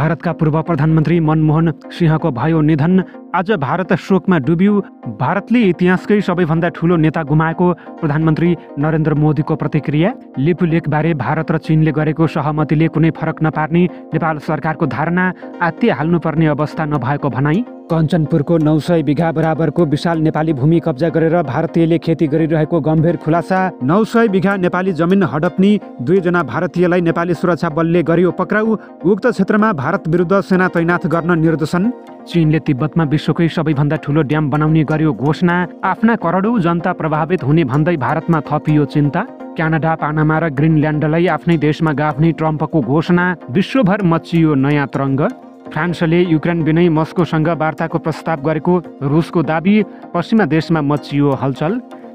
भारतका पूर्व प्रधानमन्त्री मनमोहन सिंहको भयो निधन। आज भारत शोकमा डुब्यो। भारतले इतिहासकै सबैभन्दा ठूलो नेता गुमाएको प्रधानमन्त्री नरेन्द्र मोदीको प्रतिक्रिया। लिपुलेखबारे भारत र चीनले गरेको सहमतिले कुनै फरक नपार्ने नेपाल सरकारको धारणा। आत्तिए हाल्नुपर्ने अवस्था नभएको भनाई। कञ्चनपुरको 900 बिघा बराबरको विशाल नेपाली भूमि कब्जा गरेर भारतीयले खेती गरिरहेको गम्भीर खुलासा। 900 बिघा नेपाली जमिन हडप्ने 2 जना भारतीयलाई नेपाली सुरक्षा बलले गर्यो पक्राउ। उक्त क्षेत्रमा भारत विरुद्ध सेना तैनाथ गर्न निर्देशन। चीनले तिब्बतमा विश्वकै सबैभन्दा ठूलो ड्याम बनाउने गर्यो घोषणा। आफ्ना करोडौं जनता प्रभावित हुने भन्दै भारतमा थपियो चिन्ता। क्यानाडा, पानामा र ग्रिनल्यान्डलाई आफ्नै देशमा गाभ्ने ट्रम्पको घोषणा। विश्वभर मचियो नयाँ तरङ्ग। फ्रान्सले युक्रेन बिनै मस्कोसँग वार्ताको प्रस्ताव गरेको रुसको दाबी। पश्चिमा देशमा मचियो हलचल।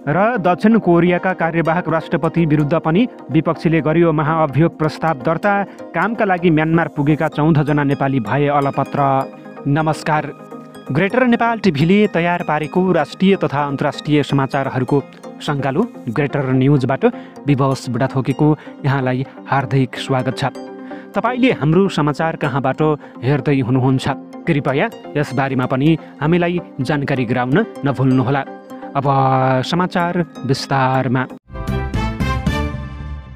र दक्षिण कोरियाका कार्यवाहक राष्ट्रपति विरुद्ध पनि विपक्षीले गर्यो महाअभियोग प्रस्ताव दर्ता। कामका लागि म्यानमार पुगेका 14 जना नेपाली भए अलपत्र। नमस्कार। ग्रेटर नेपाल टिभीले तयार पारेको राष्ट्रिय तथा अन्तर्राष्ट्रिय समाचारहरूको सङ्गालो ग्रेटर न्युजबाट विवश बुढा थोकेको यहाँलाई हार्दिक स्वागत छ। तपाईले हाम्रो समाचार कहाँबाट हेर्दै हुनुहुन्छ कृपया यसबारेमा पनि हामीलाई जानकारी गराउन नभुल्नुहोला। अब समाचार विस्तारमा।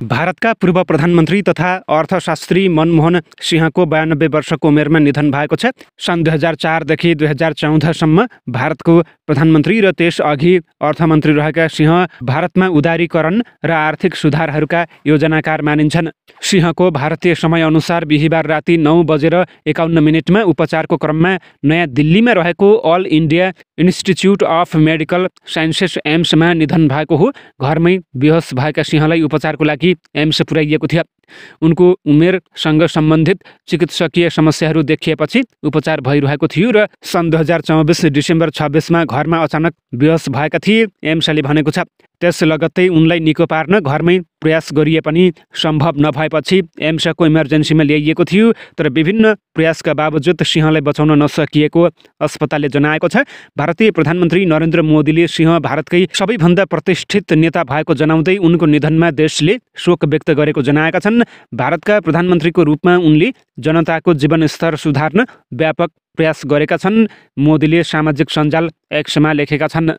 भारतका पूर्व प्रधानमन्त्री तथा अर्थशास्त्री मनमोहन सिंहको 92 वर्षको उमेरमा निधन भएको छ। सन् 2004 देखि 2014 सम्म भारतको प्रधानमन्त्री र त्यसअघि अर्थमन्त्री रहेका सिंह भारतमा उदारीकरण र आर्थिक सुधारहरूका योजनाकार मानिन्छन्। सिंहको भारतीय समयअनुसार बिहिबार राति 9:51 उपचारको क्रममा नयाँ दिल्लीमा रहेको all India institute of medical sciences एम्समा निधन भएको हो। घरमै बेहोस भएका सिंहलाई उपचारको लागि एम्स पुर्याइएको थियो। उनको उमेरसँग सम्बन्धित चिकित्सकीय समस्याहरू देखिएपछि उपचार भइरहेको थियो र सन् 2024 डिसेम्बर 26मा घरमा अचानक बेहोस भएका थिए एम्सले भनेको छ। त्यस लगत्तै उनलाई निको पार्न घरमै प्रयास गरिए पनि सम्भव नभएपछि एम्सको इमर्जेन्सीमा ल्याइएको थियो। तर विभिन्न प्रयासका बावजुद सिंहलाई बचाउन नसकिएको अस्पतालले जनाएको छ। भारतीय प्रधानमन्त्री नरेन्द्र मोदीले सिंह भारतकै सबैभन्दा प्रतिष्ठित नेता भएको जनाउँदै उनको निधनमा देशले शोक व्यक्त गरेको जनाएका छन्। भारतका प्रधानमन्त्रीको रूपमा उनले जनताको जीवनस्तर सुधार्न व्यापक प्रयास गरेका छन्। मोदीले सामाजिक सञ्जाल एक्समा लेखेका छन्।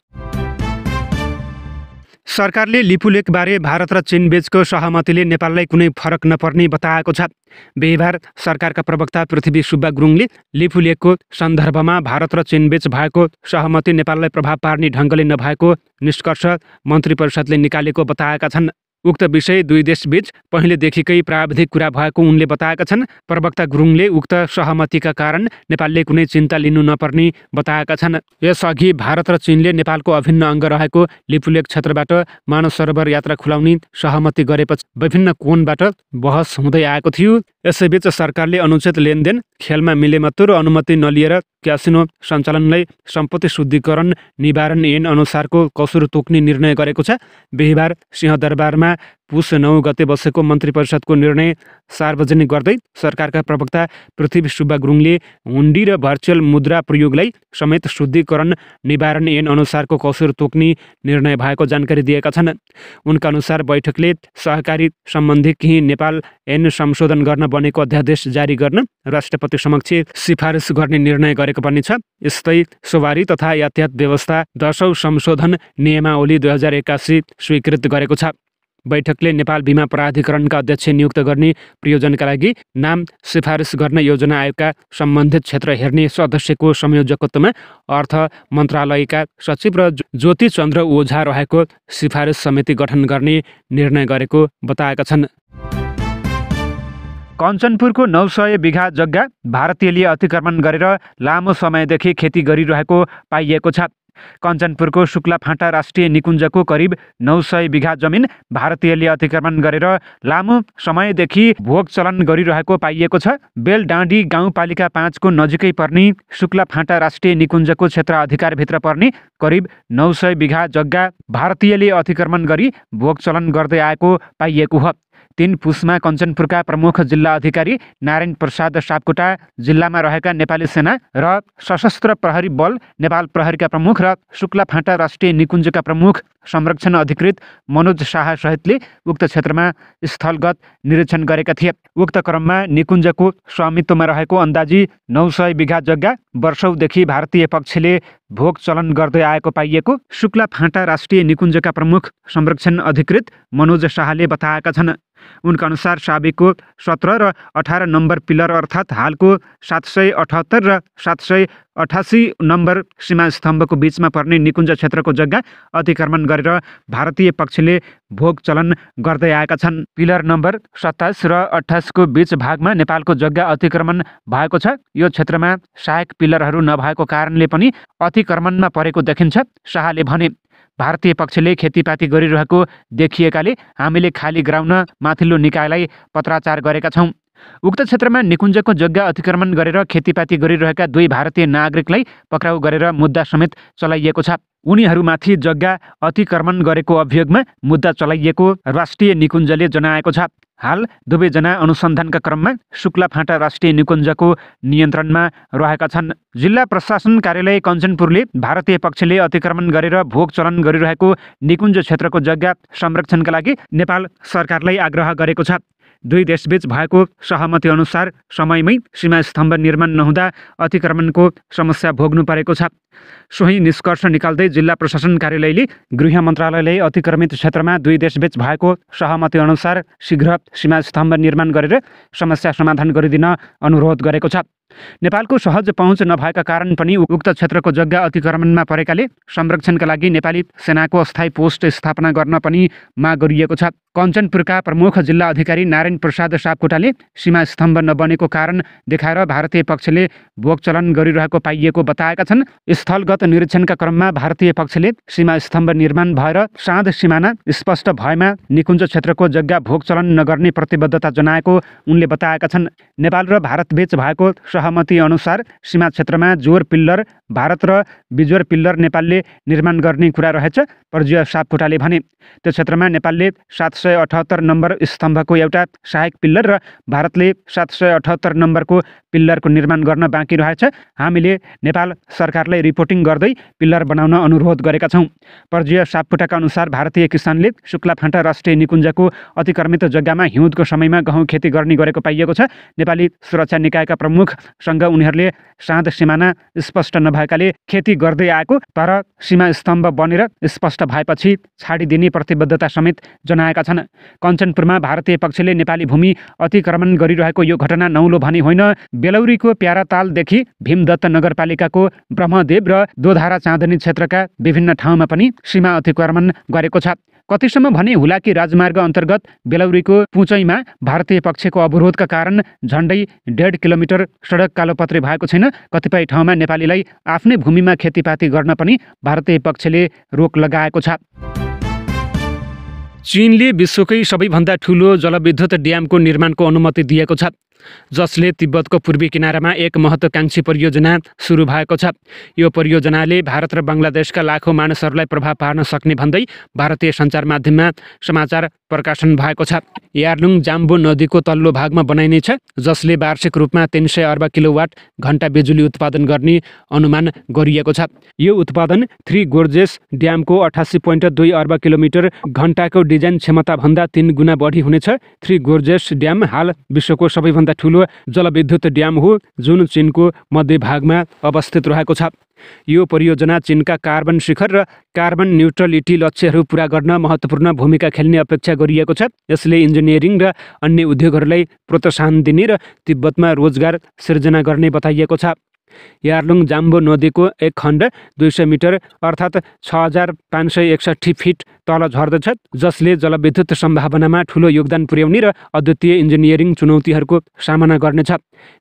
सरकारले लिपुलेखबारे भारत र चीनबीचको सहमतिले नेपाललाई कुनै फरक नपर्ने बताएको छ। बिहिबार सरकारका प्रवक्ता पृथ्वी सुब्बा गुरुङले लिपुलेखको सन्दर्भमा भारत र चीनबीच भएको सहमति नेपाललाई प्रभाव पार्ने ढङ्गले नभएको निष्कर्ष मन्त्री परिषदले निकालेको बताएका छन्। उक्त विषय दुई देशबीच पहिलेदेखिकै प्राविधिक कुरा भएको उनले बताएका छन्। प्रवक्ता गुरुङले उक्त सहमतिका कारण नेपालले कुनै चिन्ता लिनु नपर्ने बताएका छन्। यसअघि भारत र चीनले नेपालको अभिन्न अङ्ग रहेको लिपुलेख क्षेत्रबाट मानव सरोवर यात्रा खुलाउने सहमति गरेपछि विभिन्न कोणबाट बहस हुँदै आएको थियो। यसैबीच सरकारले अनुचित लेनदेन, खेलमा मिलेमत्तो र अनुमति नलिएर क्यासिनो सञ्चालनलाई सम्पत्ति शुद्धिकरण निवारण ऐन अनुसारको कसुर तोक्ने निर्णय गरेको छ। बिहिबार सिंहदरबारमा पुस 9 गते बसेको मन्त्री परिषदको निर्णय सार्वजनिक गर्दै सरकारका प्रवक्ता पृथ्वी सुब्बा गुरुङले हुन्डी र भर्चुअल मुद्रा प्रयोगलाई समेत शुद्धिकरण निवारण ऐन अनुसारको कसुर तोक्ने निर्णय भएको जानकारी दिएका छन्। उनका अनुसार बैठकले सहकारी सम्बन्धी केही नेपाल ऐन संशोधन गर्न बनेको अध्यादेश जारी गर्न राष्ट्रपति समक्ष सिफारिस गर्ने निर्णय गरेको पनि छ। यस्तै सवारी तथा यातायात व्यवस्था 10औं संशोधन नियमावली 2081 स्वीकृत गरेको छ। बैठकले नेपाल बीमा प्राधिकरणका अध्यक्ष नियुक्त गर्ने प्रयोजनका लागि नाम सिफारिस गर्न योजना आयोगका सम्बन्धित क्षेत्र हेर्ने सदस्यको संयोजकत्वमा अर्थ मन्त्रालयका सचिव र ज्योति चन्द्र ओझा रहेको सिफारिस समिति गठन गर्ने निर्णय गरेको बताएका छन्। कञ्चनपुरको 900 बिघा जग्गा भारतीयले अतिक्रमण गरेर लामो समयदेखि खेती गरिरहेको पाइएको छ। कञ्चनपुरको शुक्लाफाँटा राष्ट्रिय निकुञ्जको करिब 900 बिघा जमिन भारतीयले अतिक्रमण गरेर लामो समयदेखि भोग चलन गरिरहेको पाइएको छ। बेलडाँडी गाउँपालिका 5 को नजिकै पर्ने शुक्लाफाँटा राष्ट्रिय निकुञ्जको क्षेत्र अधिकारभित्र पर्ने करिब 900 बिघा जग्गा भारतीयले अतिक्रमण गरी भोग चलन गर्दै आएको पाइएको हो। 3 पुसमा कञ्चनपुरका प्रमुख जिल्ला अधिकारी नारायण प्रसाद सापकोटा, जिल्लामा रहेका नेपाली सेना र सशस्त्र प्रहरी बल, नेपाल प्रहरीका प्रमुख र शुक्लाफाँटा राष्ट्रिय निकुञ्जका प्रमुख संरक्षण अधिकृत मनोज शाह सहितले उक्त क्षेत्रमा स्थलगत निरीक्षण गरेका थिए। उक्त क्रममा निकुञ्जको स्वामित्वमा रहेको अन्दाजी 900 बिघा जग्गा वर्षौंदेखि भारतीय पक्षले भोग चलन गर्दै आएको पाइएको शुक्लाफाँटा राष्ट्रिय निकुञ्जका प्रमुख संरक्षण अधिकृत मनोज शाहले बताएका छन्। उनका अनुसार साबिकको 17 र 18 नम्बर पिलर अर्थात् हालको 778 र 788 नम्बर सीमा स्तम्भको बीचमा पर्ने निकुञ्ज क्षेत्रको जग्गा अतिक्रमण गरेर भारतीय पक्षले भोग चलन गर्दै आएका छन्। पिलर नम्बर 27 र 28 को बीच भागमा नेपालको जग्गा अतिक्रमण भएको छ। यो क्षेत्रमा सहायक पिलरहरू नभएको कारणले पनि अतिक्रमणमा परेको देखिन्छ। शाहले भने, भारतीय पक्षले खेतीपाती गरिरहेको देखिएकाले हामीले खाली गराउन माथिल्लो निकायलाई पत्राचार गरेका छौँ। उक्त क्षेत्रमा निकुञ्जको जग्गा अतिक्रमण गरेर खेतीपाती गरिरहेका 2 भारतीय नागरिकलाई पक्राउ गरेर मुद्दा समेत चलाइएको छ। उनीहरूमाथि जग्गा अतिक्रमण गरेको अभियोगमा मुद्दा चलाइएको राष्ट्रिय निकुञ्जले जनाएको छ। हाल दुवैजना अनुसन्धानका क्रममा शुक्लाफाँटा राष्ट्रिय निकुञ्जको नियन्त्रणमा रहेका छन्। जिल्ला प्रशासन कार्यालय कञ्चनपुरले भारतीय पक्षले अतिक्रमण गरेर भोग चलन गरिरहेको निकुञ्ज क्षेत्रको जग्गा संरक्षणका लागि नेपाल सरकारलाई आग्रह गरेको छ। 2 देशबीच भएको सहमति अनुसार समयमै सीमा स्तम्भ निर्माण नहुँदा अतिक्रमणको समस्या भोग्नु परेको छ। सोही निष्कर्ष निकाल्दै जिल्ला प्रशासन कार्यालयले गृह मन्त्रालयले अतिक्रमित क्षेत्रमा 2 देशबीच भएको सहमति अनुसार शीघ्र सीमा स्तम्भ निर्माण गरेर समस्या समाधान गरिदिन अनुरोध गरेको छ। नेपालको सहज पहुँच नभएका कारण पनि उक्त क्षेत्रको जग्गा अतिक्रमणमा परेकाले संरक्षणका लागि नेपाली सेनाको अस्थायी पोस्ट स्थापना गर्न पनि माग गरिएको छ। कञ्चनपुरका प्रमुख जिल्ला अधिकारी नारायण प्रसाद सापकोटाले सीमा स्तम्भ नबनेको कारण देखाएर भारतीय पक्षले भोग चलन गरिरहेको पाइएको बताएका छन्। स्थलगत निरीक्षणका क्रममा भारतीय पक्षले सीमा स्तम्भ निर्माण भएर साँध सिमाना स्पष्ट भएमा निकुञ्ज क्षेत्रको जग्गा भोग चलन नगर्ने प्रतिबद्धता जनाएको उनले बताएका छन्। नेपाल र भारतबीच भएको सहमति अनुसार सीमा क्षेत्रमा जोर पिल्लर भारत र बिजोर पिल्लर नेपालले निर्माण गर्ने कुरा रहेछ। पर्जिय सापकोटाले भने, त्यो क्षेत्रमा नेपालले 778 नम्बर स्तम्भको एउटा सहायक पिल्लर र भारतले 778 नम्बरको पिल्लरको निर्माण गर्न बाँकी रहेछ। हामीले नेपाल सरकारलाई रिपोर्टिङ गर्दै पिल्लर बनाउन अनुरोध गरेका छौँ। पर्जिय सापकोटाका अनुसार भारतीय किसानले शुक्लाफाँटा राष्ट्रिय निकुञ्जको अतिक्रमित जग्गामा हिउँदको समयमा गहुँ खेती गर्ने गरेको पाइएको छ। नेपाली सुरक्षा निकायका प्रमुखसँग उनीहरूले साँध सिमाना स्पष्ट नभएकाले खेती गर्दै आएको तर सीमा स्तम्भ बनेर स्पष्ट भएपछि छाडिदिने प्रतिबद्धता समेत जनाएका छन्। कञ्चनपुरमा भारतीय पक्षले नेपाली भूमि अतिक्रमण गरिरहेको यो घटना नौलो भने होइन। बेलौरीको प्यारातालदेखि भीमदत्त नगरपालिकाको ब्रह्मदेव र दोधारा चाँदनी क्षेत्रका विभिन्न ठाउँमा पनि सीमा अतिक्रमण गरेको छ। कतिसम्म भने हुलाकी राजमार्ग अन्तर्गत बेलौरीको पुचैमा भारतीय पक्षको अवरोधका कारण झण्डै 1.5 किलोमिटर सडक कालोपत्रे भएको छैन। कतिपय ठाउँमा नेपालीलाई आफ्नै भूमिमा खेतीपाती गर्न पनि भारतीय पक्षले रोक लगाएको छ। चीनले विश्वकै सबैभन्दा ठूलो जलविद्युत ड्यामको निर्माणको अनुमति दिएको छ, जसले तिब्बतको पूर्वी किनारामा एक महत्त्वाकांक्षी परियोजना सुरु भएको छ। यो परियोजनाले भारत र बङ्गलादेशका लाखौँ मानिसहरूलाई प्रभाव पार्न सक्ने भन्दै भारतीय सञ्चार माध्यममा समाचार प्रकाशन भएको छ। यार्लुङ जाम्बो नदीको तल्लो भागमा बनाइनेछ, जसले वार्षिक रूपमा 300 अर्ब किलोवाट घण्टा बिजुली उत्पादन गर्ने अनुमान गरिएको छ। यो उत्पादन 3 गोर्जेस ड्यामको 88.2 अर्ब किलोमिटर घण्टाको डिजाइन क्षमताभन्दा 3 गुणा बढी हुनेछ। 3 गोर्जेस ड्याम हाल विश्वको सबैभन्दा ठूलो जलविद्युत ड्याम हो, जुन चीनको मध्यभागमा अवस्थित रहेको छ। यो परियोजना चीनका कार्बन शिखर र कार्बन न्युट्रलिटी लक्ष्यहरू पूरा गर्न महत्त्वपूर्ण भूमिका खेल्ने अपेक्षा गरिएको छ। यसले इन्जिनियरिङ र अन्य उद्योगहरूलाई प्रोत्साहन दिने र तिब्बतमा रोजगार सिर्जना गर्ने बताइएको छ। यार्लुङ जाम्बो नदीको एक खण्ड 200 मिटर अर्थात् 6561 फिट तल झर्दछ, जसले जलविद्युत सम्भावनामा ठूलो योगदान पुर्याउने र अद्वितीय इन्जिनियरिङ चुनौतीहरूको सामना गर्नेछ।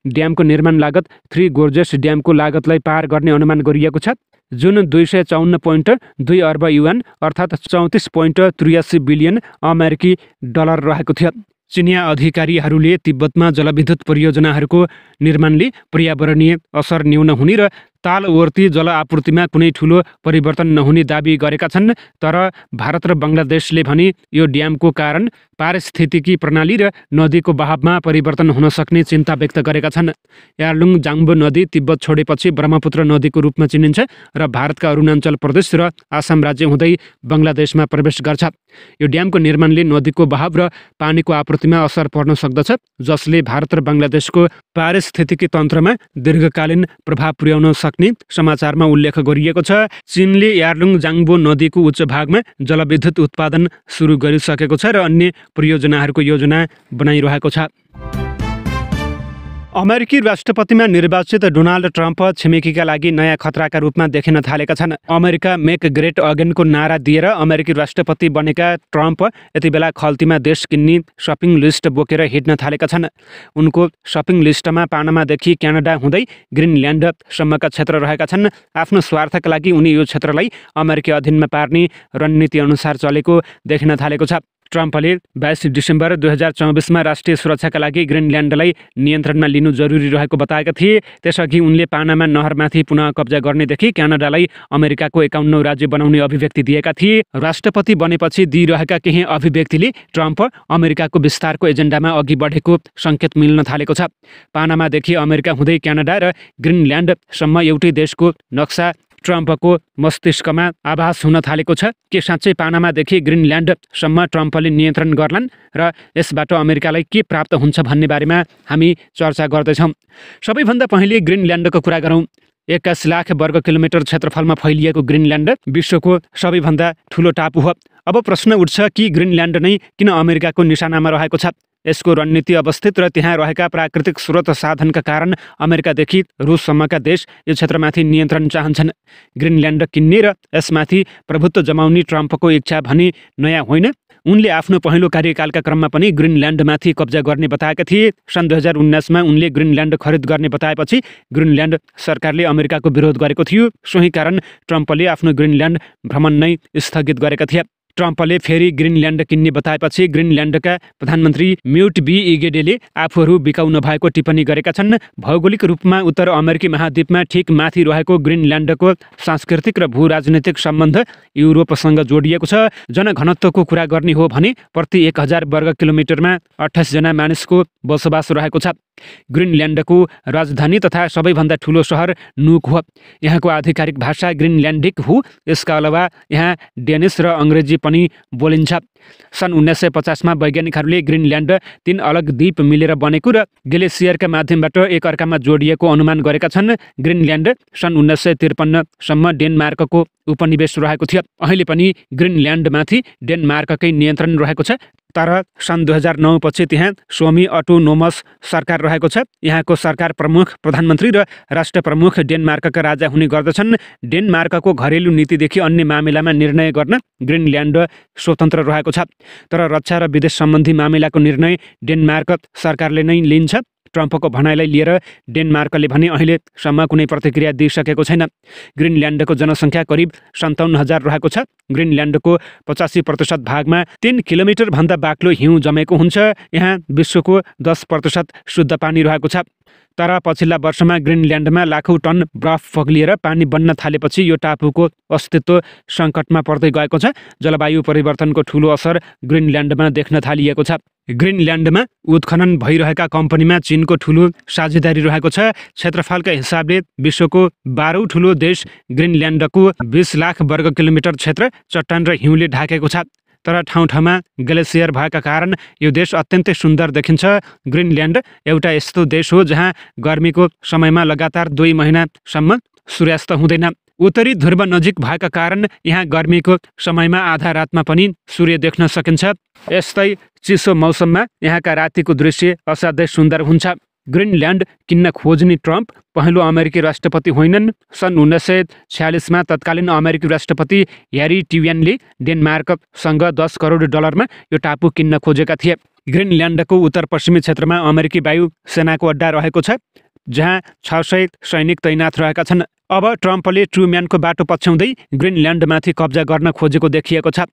ड्यामको निर्माण लागत 3 गोर्जेस ड्यामको लागतलाई पार गर्ने अनुमान गरिएको छ, जुन 254.2 अर्ब युएन अर्थात् 34.83 बिलियन अमेरिकी डलर रहेको थियो। चिनिया अधिकारीहरूले तिब्बतमा जलविद्युत परियोजनाहरूको निर्माणले पर्यावरणीय असर न्यून हुने र तालवर्ती जल आपूर्तिमा कुनै ठूलो परिवर्तन नहुने दाबी गरेका छन्। तर भारत र बङ्गलादेशले भने यो ड्यामको कारण पारिस्थितिकी प्रणाली र नदीको बहावमा परिवर्तन हुन सक्ने चिन्ता व्यक्त गरेका छन्। यार्लुङ जाङ्बो नदी तिब्बत छोडेपछि ब्रह्मपुत्र नदीको रूपमा चिनिन्छ र भारतका अरुणाञ्चल प्रदेश र आसाम राज्य हुँदै बङ्गलादेशमा प्रवेश गर्छ। यो ड्यामको निर्माणले नदीको बहाव र पानीको आपूर्तिमा असर पर्न सक्दछ, जसले भारत र बङ्गलादेशको पारिस्थितिकी तन्त्रमा दीर्घकालीन प्रभाव पुर्याउन सक्ने समाचारमा उल्लेख गरिएको छ। चीनले यार्लुङ जाङ्बो नदीको उच्च भागमा जलविद्युत उत्पादन सुरु गरिसकेको छ र अन्य परियोजनाहरूको योजना बनाइरहेको छ। अमेरिकी राष्ट्रपतिमा निर्वाचित डोनाल्ड ट्रम्प छिमेकीका लागि नयाँ खतराका रूपमा देखिन थालेका छन्। अमेरिका मेक ग्रेट अगेनको नारा दिएर अमेरिकी राष्ट्रपति बनेका ट्रम्प यति बेला खल्तीमा देश किन्ने सपिङ लिस्ट बोकेर हिँड्न थालेका छन्। उनको सपिङ लिस्टमा पानामादेखि क्यानाडा हुँदै ग्रिनल्यान्डसम्मका क्षेत्र रहेका छन्। आफ्नो स्वार्थका लागि उनी यो क्षेत्रलाई अमेरिकी अधीनमा पार्ने रणनीति अनुसार चलेको देखिन थालेको छ। ट्रम्पले 22 डिसेम्बर 2024मा राष्ट्रिय सुरक्षाका लागि ग्रिनल्यान्डलाई नियन्त्रणमा लिनु जरुरी रहेको बताएका थिए। त्यसअघि उनले पानामा नहरमाथि पुनः कब्जा गर्नेदेखि क्यानाडालाई अमेरिकाको 51औं राज्य बनाउने अभिव्यक्ति दिएका थिए। राष्ट्रपति बनेपछि दिइरहेका केही अभिव्यक्तिले ट्रम्प अमेरिकाको विस्तारको एजेन्डामा अघि बढेको सङ्केत मिल्न थालेको छ। पानामादेखि अमेरिका हुँदै क्यानाडा र ग्रिनल्यान्डसम्म एउटै देशको नक्सा ट्रम्पको मस्तिष्कमा आभास हुन थालेको छ। के साँच्चै पानामादेखि ग्रिनल्यान्डसम्म ट्रम्पले नियन्त्रण गर्लान् र यसबाट अमेरिकालाई के प्राप्त हुन्छ भन्ने बारेमा हामी चर्चा गर्दैछौँ। सबैभन्दा पहिले ग्रिनल्यान्डको कुरा गरौँ। 21 लाख वर्ग किलोमिटर क्षेत्रफलमा फैलिएको ग्रिनल्यान्ड विश्वको सबैभन्दा ठूलो टापु हो। अब प्रश्न उठ्छ कि ग्रिनल्यान्ड नै किन अमेरिकाको निशानामा रहेको छ? यसको रणनीति अवस्थित र त्यहाँ रहेका प्राकृतिक स्रोत साधनका कारण अमेरिकादेखि रुससम्मका देश यो क्षेत्रमाथि नियन्त्रण चाहन्छन्। ग्रिनल्यान्ड किन्ने र यसमाथि प्रभुत्व जमाउने ट्रम्पको इच्छा भने नयाँ होइन। उनले आफ्नो पहिलो कार्यकालका क्रममा पनि ग्रिनल्यान्डमाथि कब्जा गर्ने बताएका थिए। सन् 2019मा उनले ग्रिनल्यान्ड खरिद गर्ने बताएपछि ग्रिनल्यान्ड सरकारले अमेरिकाको विरोध गरेको थियो। सोही कारण ट्रम्पले आफ्नो ग्रिनल्यान्ड भ्रमण नै स्थगित गरेका थिए। ट्रम्पले फेरि ग्रिनल्यान्ड किन्ने बताएपछि ग्रिनल्यान्डका प्रधानमन्त्री म्युट बी इगेडेले आफूहरू बिकाउ नभएको टिप्पणी गरेका छन्। भौगोलिक रूपमा उत्तर अमेरिकी महाद्वीपमा ठिक माथि रहेको ग्रिनल्यान्डको सांस्कृतिक र भू राजनैतिक सम्बन्ध युरोपसँग जोडिएको छ। जनघनत्वको कुरा गर्ने हो भने प्रति 1000 वर्ग किलोमिटरमा 28 जना मानिसको बसोबास रहेको छ। ग्रिनल्यान्डको राजधानी तथा सबैभन्दा ठूलो सहर नुक हो। यहाँको आधिकारिक भाषा ग्रिनल्यान्डिक हो। यसका अलावा यहाँ डेनिस र अङ्ग्रेजी पनि बोलिन्छ। सन् 1950मा वैज्ञानिकहरूले ग्रिनल्यान्ड 3 अलग द्वीप मिलेर बनेको र ग्लेसियरका माध्यमबाट एकअर्कामा जोडिएको अनुमान गरेका छन्। ग्रिनल्यान्ड सन् 1953सम्म डेनमार्कको उपनिवेश रहेको थियो। अहिले पनि ग्रिनल्यान्डमाथि डेनमार्ककै नियन्त्रण रहेको छ। तर सन् 2009 पछि त्यहाँ स्वामी अटोनोमस सरकार रहेको छ। यहाँको सरकार प्रमुख प्रधानमन्त्री र राष्ट्र प्रमुख डेनमार्कका राजा हुने गर्दछन्। डेनमार्कको घरेलु नीतिदेखि अन्य मामिलामा निर्णय गर्न ग्रिनल्यान्ड स्वतन्त्र रहेको छ। तर रक्षा र विदेश सम्बन्धी मामिलाको निर्णय डेनमार्क सरकारले नै लिन्छ। ट्रम्पको भनाइलाई लिएर डेनमार्कले भने अहिलेसम्म कुनै प्रतिक्रिया दिइसकेको छैन। ग्रिनल्यान्डको जनसङ्ख्या करिब 57,000 रहेको छ। ग्रिनल्यान्डको 85% भागमा 3 किलोमिटरभन्दा बाक्लो हिउँ जमेको हुन्छ। यहाँ विश्वको 10% शुद्ध पानी रहेको छ। तर पछिल्ला वर्षमा ग्रिनल्यान्डमा लाखौँ टन बरफ पग्लिएर पानी बन्न थालेपछि यो टापुको अस्तित्व सङ्कटमा पर्दै गएको छ। जलवायु परिवर्तनको ठूलो असर ग्रिनल्यान्डमा देख्न थालिएको छ। ग्रिनल्यान्डमा उत्खनन भइरहेका कम्पनीमा चीनको ठूलो साझेदारी रहेको छ। क्षेत्रफलका हिसाबले विश्वको 12औं ठूलो देश ग्रिनल्यान्डको 20 लाख वर्ग किलोमिटर क्षेत्र चट्टान र हिउँले ढाकेको छ। तर ठाउँ ठाउँमा ग्लेसियर भएका कारण यो देश अत्यन्तै सुन्दर देखिन्छ। ग्रिनल्यान्ड एउटा यस्तो देश हो जहाँ गर्मीको समयमा लगातार 2 महिनासम्म सूर्यास्त हुँदैन। उत्तरी ध्रुव नजिक भएका कारण यहाँ गर्मीको समयमा आधा रातमा पनि सूर्य देख्न सकिन्छ। यस्तै चिसो मौसममा यहाँका रातिको दृश्य असाध्यै सुन्दर हुन्छ। ग्रिनल्यान्ड किन्न खोज्ने ट्रम्प पहिलो अमेरिकी राष्ट्रपति होइनन्। सन् 1946मा तत्कालीन अमेरिकी राष्ट्रपति ह्यारी ट्रुम्यानले डेनमार्कसँग $10 करोड यो टापु किन्न खोजेका थिए। ग्रिनल्यान्डको उत्तर पश्चिमी क्षेत्रमा अमेरिकी वायु सेनाको अड्डा रहेको छ, जहाँ 600 सैनिक तैनाथ रहेका छन्। अब ट्रम्पले ट्रुम्यानको बाटो पछ्याउँदै ग्रिनल्यान्डमाथि कब्जा गर्न खोजेको देखिएको छ।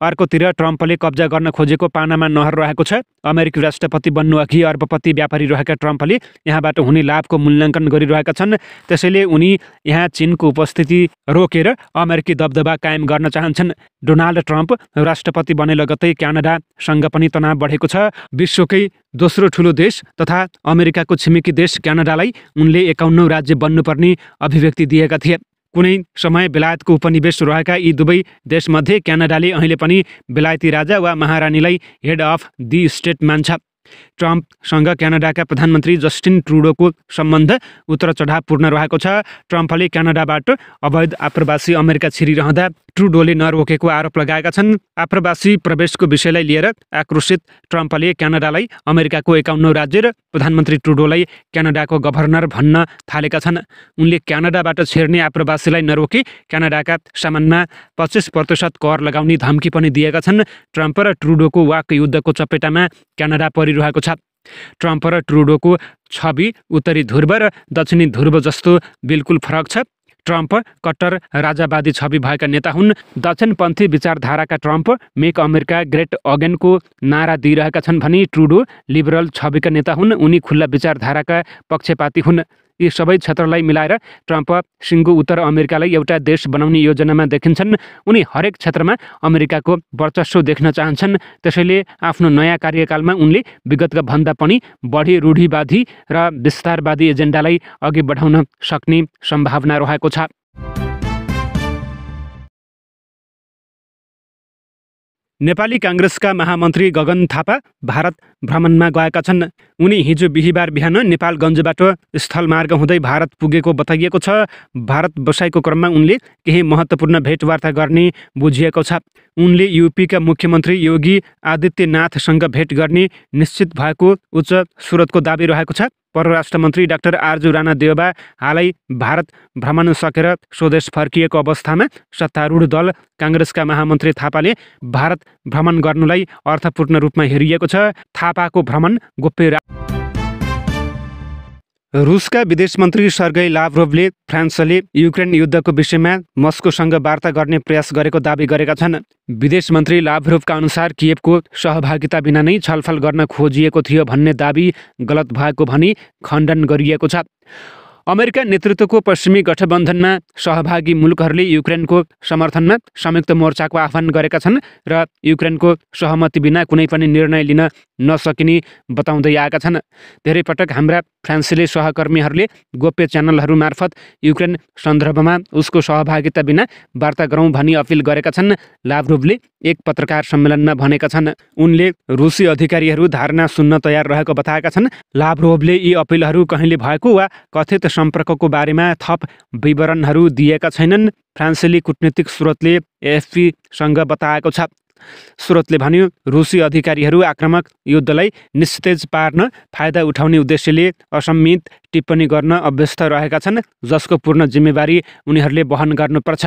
अर्कोतिर ट्रम्पले कब्जा गर्न खोजेको पानामा नहर रहेको छ। अमेरिकी राष्ट्रपति बन्नु अघि अरबपति व्यापारी रहेका ट्रम्पले यहाँबाट हुने लाभको मूल्याङ्कन गरिरहेका छन्। त्यसैले उनी यहाँ चीनको उपस्थिति रोकेर अमेरिकी दबदबा कायम गर्न चाहन्छन्। डोनाल्ड ट्रम्प राष्ट्रपति बने लगत्तै क्यानाडासँग पनि तनाव बढेको छ। विश्वकै दोस्रो ठुलो देश तथा अमेरिकाको छिमेकी देश क्यानाडालाई उनले 51औं राज्य बन्नुपर्ने अभिव्यक्ति दिएका थिए। कुनै समय बेलायतको उपनिवेश रहेका यी दुवै देशमध्ये क्यानाडाले अहिले पनि बेलायती राजा वा महारानीलाई हेड अफ दि स्टेट मान्छ। ट्रम्पसँग क्यानाडाका प्रधानमन्त्री जस्टिन ट्रुडोको सम्बन्ध उत्र चढावपूर्ण रहेको छ। ट्रम्पले क्यानाडाबाट अवैध आप्रवासी अमेरिका छिरिरहँदा ट्रुडोले नरोकेको आरोप लगाएका छन्। आप्रवासी प्रवेशको विषयलाई लिएर आक्रोशित ट्रम्पले क्यानाडालाई अमेरिकाको 51औं राज्य र प्रधानमन्त्री ट्रुडोलाई क्यानाडाको गभर्नर भन्न थालेका छन्। उनले क्यानाडाबाट छिर्ने आप्रवासीलाई नरोके क्यानाडाका सामानमा 25% कर लगाउने धम्की पनि दिएका छन्। ट्रम्प र ट्रुडोको वाक युद्धको चपेटामा क्यानाडा परिरहेको छ। ट्रम्प र ट्रुडोको छवि उत्तरी ध्रुव र दक्षिणी ध्रुव जस्तो बिल्कुल फरक छ। ट्रम्प कट्टर राजावादी छवि भएका नेता हुन्। दक्षिणपन्थी विचारधाराका ट्रम्प मेक अमेरिका ग्रेट अगेनको नारा दिइरहेका छन् भने ट्रुडो लिबरल छविका नेता हुन्। उनी खुल्ला विचारधाराका पक्षपाती हुन्। यी सबै क्षेत्रलाई मिलाएर ट्रम्प सिङ्गो उत्तर अमेरिकालाई एउटा देश बनाउने योजनामा देखिन्छन्। उनी हरेक क्षेत्रमा अमेरिकाको वर्चस्व देख्न चाहन्छन्। त्यसैले आफ्नो नयाँ कार्यकालमा उनले विगतका भन्दा पनि बढी रूढिवादी र विस्तारवादी एजेन्डालाई अघि बढाउन सक्ने सम्भावना रहेको छ। नेपाली काङ्ग्रेसका महामन्त्री गगन थापा भारत भ्रमणमा गएका छन्। उनी हिजो बिहिबार बिहान नेपालगञ्जबाट स्थलमार्ग हुँदै भारत पुगेको बताइएको छ। भारत बसाइको क्रममा उनले केही महत्त्वपूर्ण भेटवार्ता गर्ने बुझिएको छ। उनले युपीका मुख्यमन्त्री योगी आदित्यनाथसँग भेट गर्ने निश्चित भएको उच्च स्रोतको दाबी रहेको छ। परराष्ट्र मन्त्री डाक्टर आरजु राणा देउबा हालै भारत भ्रमण सकेर स्वदेश फर्किएको अवस्थामा सत्तारूढ दल काङ्ग्रेसका महामन्त्री थापाले भारत भ्रमण गर्नुलाई अर्थपूर्ण रूपमा हेरिएको छ। थापाको भ्रमण गोप्य। रुसका विदेश मन्त्री सर्गेई लाभ्रोभले फ्रान्सले युक्रेन युद्धको विषयमा मस्कोसँग वार्ता गर्ने प्रयास गरेको दाबी गरेका छन्। विदेश मन्त्री लाभ्रोभका अनुसार कियेभको सहभागिता बिना नै छलफल गर्न खोजिएको थियो भन्ने दाबी गलत भएको भनी खण्डन गरिएको छ। अमेरिका नेतृत्वको पश्चिमी गठबन्धनमा सहभागी मुलुकहरूले युक्रेनको समर्थनमा संयुक्त मोर्चाको आह्वान गरेका छन् र युक्रेनको सहमति बिना कुनै पनि निर्णय लिन नसकिने बताउँदै आएका छन्। धेरै पटक हाम्रा फ्रान्सेली सहकर्मीहरूले गोप्य च्यानलहरू मार्फत युक्रेन सन्दर्भमा उसको सहभागिता बिना वार्ता गरौँ भनी अपिल गरेका छन्। लाभ्रोभले एक पत्रकार सम्मेलनमा भनेका छन्। उनले रुसी अधिकारीहरू धारणा सुन्न तयार रहेको बताएका छन्। लाभ्रोभले यी अपिलहरू कहिले भएको वा कथित सम्पर्कको बारेमा थप विवरणहरू दिएका छैनन्। फ्रान्सेली कूटनीतिक स्रोतले एएफपीसँग बताएको छ। स्रोतले भन्यो, रुसी अधिकारीहरू आक्रामक युद्धलाई निस्तेज पार्न फाइदा उठाउने उद्देश्यले असम्मित टिप्पणी गर्न अभ्यस्त रहेका छन्, जसको पूर्ण जिम्मेवारी उनीहरूले वहन गर्नुपर्छ।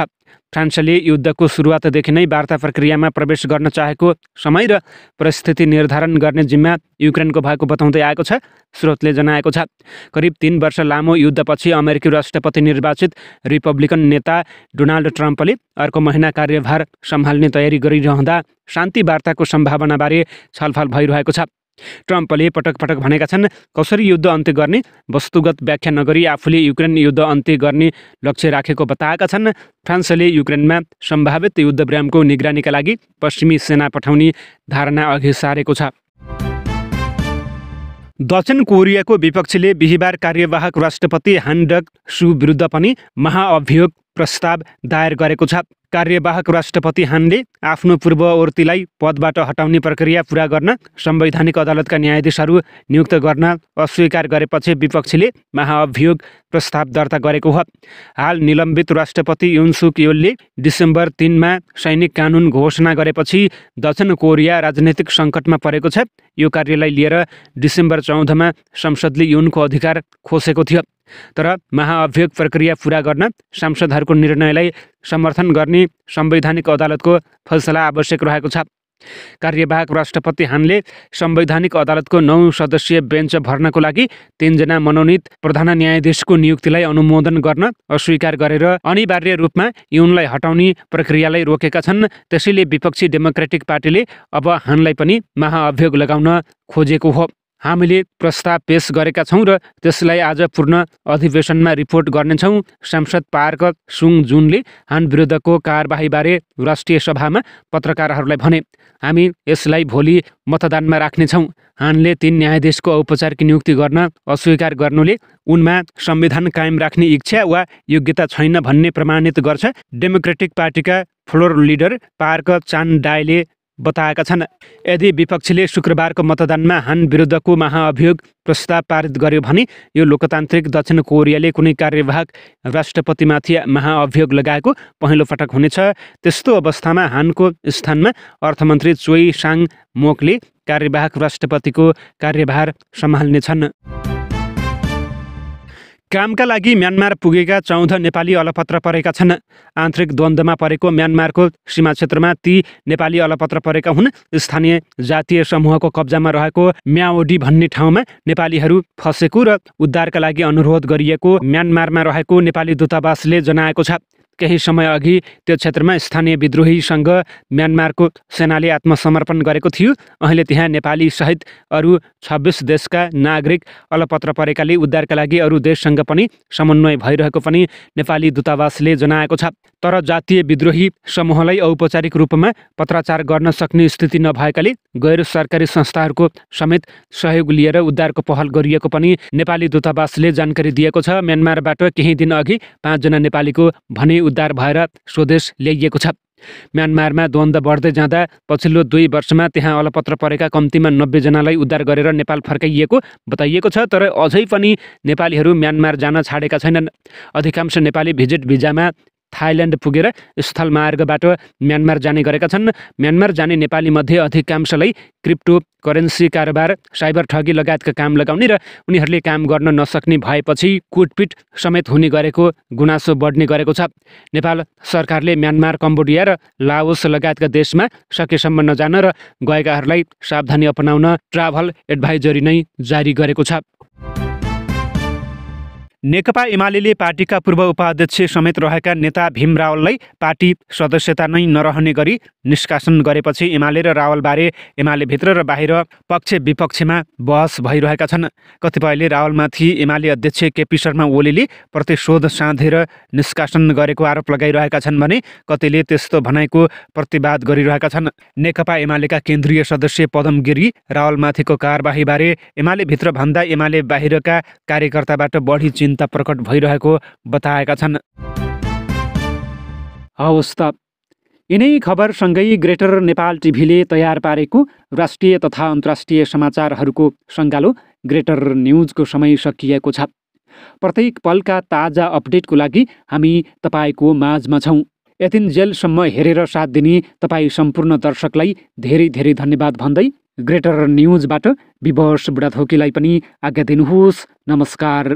फ्रान्सले युद्धको सुरुवातदेखि नै वार्ता प्रक्रियामा प्रवेश गर्न चाहेको समय र परिस्थिति निर्धारण गर्ने जिम्मा युक्रेनको भएको बताउँदै आएको छ। स्रोतले जनाएको छ, करिब 3 वर्ष लामो युद्धपछि अमेरिकी राष्ट्रपति निर्वाचित रिपब्लिकन नेता डोनाल्ड ट्रम्पले अर्को महिना कार्यभार सम्हाल्ने तयारी गरिरहँदा शान्ति वार्ताको सम्भावनाबारे छलफल भइरहेको छ। ट्रम्पले पटक पटक भनेका छन्, कसरी युद्ध अन्त्य गर्ने वस्तुगत व्याख्या नगरी आफूले युक्रेन युद्ध अन्त्य गर्ने लक्ष्य राखेको बताएका छन्। फ्रान्सले युक्रेनमा सम्भावित युद्धविरामको निगरानीका लागि पश्चिमी सेना पठाउने धारणा अघि सारेको छ। दक्षिण कोरियाको विपक्षीले बिहिबार कार्यवाहक राष्ट्रपति हान डक सु विरुद्ध पनि महाअभियोग प्रस्ताव दायर गरेको छ। कार्यवाहक राष्ट्रपति हानले आफ्नो पूर्ववर्तीलाई पदबाट हटाउने प्रक्रिया पुरा गर्न संवैधानिक अदालतका न्यायाधीशहरू नियुक्त गर्न अस्वीकार गरेपछि विपक्षीले महाअभियोग प्रस्ताव दर्ता गरेको हो। हाल निलम्बित राष्ट्रपति युन सुक योलले डिसेम्बर 3 मा सैनिक कानुन घोषणा गरेपछि दक्षिण कोरिया राजनैतिक सङ्कटमा परेको छ। यो कार्यलाई लिएर डिसेम्बर 14 मा संसदले युनको अधिकार खोसेको थियो। तर महाअभियोग प्रक्रिया पुरा गर्न सांसदहरूको निर्णयलाई समर्थन गर्ने संवैधानिक अदालतको फैसला आवश्यक रहेको छ। कार्यवाहक राष्ट्रपति हानले संवैधानिक अदालतको 9 सदस्यीय बेन्च भर्नको लागि 3 जना मनोनित प्रधान न्यायाधीशको नियुक्तिलाई अनुमोदन गर्न अस्वीकार गरेर अनिवार्य रूपमा यिनलाई हटाउने प्रक्रियालाई रोकेका छन्। त्यसैले विपक्षी डेमोक्रेटिक पार्टीले अब हानलाई पनि महाअभियोग लगाउन खोजेको हो। हामीले प्रस्ताव पेश गरेका छौँ र त्यसलाई आज पूर्ण अधिवेशनमा रिपोर्ट गर्नेछौँ। सांसद पार्क सुङ जुनले हान विरुद्धको कारबाहीबारे राष्ट्रिय सभामा पत्रकारहरूलाई भने। हामी यसलाई भोलि मतदानमा राख्नेछौँ। हानले 3 न्यायाधीशको औपचारिक नियुक्ति गर्न अस्वीकार गर्नुले उनमा संविधान कायम राख्ने इच्छा वा योग्यता छैन भन्ने प्रमाणित गर्छ, डेमोक्रेटिक पार्टीका फ्लोर लिडर पार्क चान डायले बताएका छन्। यदि विपक्षीले शुक्रबारको मतदानमा हान विरुद्धको महाअभियोग प्रस्ताव पारित गर्यो भने यो लोकतान्त्रिक दक्षिण कोरियाले कुनै कार्यवाहक राष्ट्रपतिमाथि महाअभियोग लगाएको पहिलो पटक हुनेछ। त्यस्तो अवस्थामा हानको स्थानमा अर्थमन्त्री चोई साङ मोकले कार्यवाहक राष्ट्रपतिको कार्यभार सम्हाल्नेछन्। कामका लागि म्यानमार पुगेका 14 नेपाली अलपत्र परेका छन्। आन्तरिक द्वन्द्वमा परेको म्यानमारको सीमा क्षेत्रमा ती नेपाली अलपत्र परेका हुन्। स्थानीय जातीय समूहको कब्जामा रहेको म्याओडी भन्ने ठाउँमा नेपालीहरू फसेको र उद्धारका लागि अनुरोध गरिएको म्यानमारमा रहेको नेपाली दूतावासले जनाएको छ। केही समय अघि त्यो क्षेत्रमा स्थानीय विद्रोहीसँग म्यानमारको सेनाले आत्मसमर्पण गरेको थियो। अहिले त्यहाँ नेपाली सहित अरू 26 देशका नागरिक अलपत्र परेकाले उद्धारका लागि अरू देशसँग पनि समन्वय भइरहेको पनि नेपाली दूतावासले जनाएको छ। तर जातीय विद्रोही समूहलाई औपचारिक रूपमा पत्राचार गर्न सक्ने स्थिति नभएकाले गैर सरकारी संस्थाहरूको समेत सहयोग लिएर उद्धारको पहल गरिएको पनि नेपाली दूतावासले जानकारी दिएको छ। म्यानमारबाट केही दिन अघि 5 जना नेपालीको भने उद्धार भएर स्वदेश ल्याइएको छ। म्यानमारमा द्वन्द्व बढ्दै जाँदा पछिल्लो 2 वर्षमा त्यहाँ अलपत्र परेका कम्तीमा 90 जनालाई उद्धार गरेर नेपाल फर्काइएको बताइएको छ। तर अझै पनि नेपालीहरू म्यानमार जान छाडेका छैनन्। अधिकांश नेपाली भिजिट भिजामा थाइल्यान्ड पुगेर स्थलमार्गबाट म्यानमार जाने गरेका छन्। म्यानमार जाने नेपालीमध्ये अधिकांशलाई क्रिप्टो करेन्सी कारोबार, साइबर ठगी लगायतका काम लगाउने र उनीहरूले काम गर्न नसक्ने भएपछि कुटपिट समेत हुने गरेको गुनासो बढ्ने गरेको छ। नेपाल सरकारले म्यानमार, कम्बोडिया र लाओस लगायतका देशमा सकेसम्म नजान र गएकाहरूलाई सावधानी अपनाउन ट्राभल एडभाइजरी नै जारी गरेको छ। नेकपा एमाले पार्टीका पूर्व उपाध्यक्ष समेत रहेका नेता भीम रावललाई पार्टी सदस्यता नै नरहने गरी निष्कासन गरेपछि एमाले र रावलबारे एमाले भित्र र बाहिर पक्ष विपक्षमा बहस भइरहेका छन्। कतिपयले रावलमाथि एमाले अध्यक्ष केपी शर्मा ओलीले प्रतिशोध साधेर निष्कासन गरेको आरोप लगाइरहेका छन् भने कतिले त्यस्तो भनाइको प्रतिवाद गरिरहेका छन्। नेकपा एमालेका केन्द्रीय सदस्य पदम गिरी रावलमाथिको कारबाहीबारे एमाले भित्र भन्दा एमाले बाहिरका कार्यकर्ताबाट बढी चिन्ता प्रकट भइरहेको बताएका छन्। हवस् त, यिनै खबरसँगै ग्रेटर नेपाल टिभीले तयार पारेको राष्ट्रिय तथा अन्तर्राष्ट्रिय समाचारहरूको सङ्गालो ग्रेटर न्युजको समय सकिएको छ। प्रत्येक पलका ताजा अपडेटको लागि हामी तपाईँको माझमा छौँ। यतिन्जेलसम्म हेरेर साथ दिने तपाईँ सम्पूर्ण दर्शकलाई धेरै धेरै धन्यवाद भन्दै ग्रेटर न्युजबाट विवश बुढाथोकीलाई पनि आज्ञा दिनुहोस्। नमस्कार।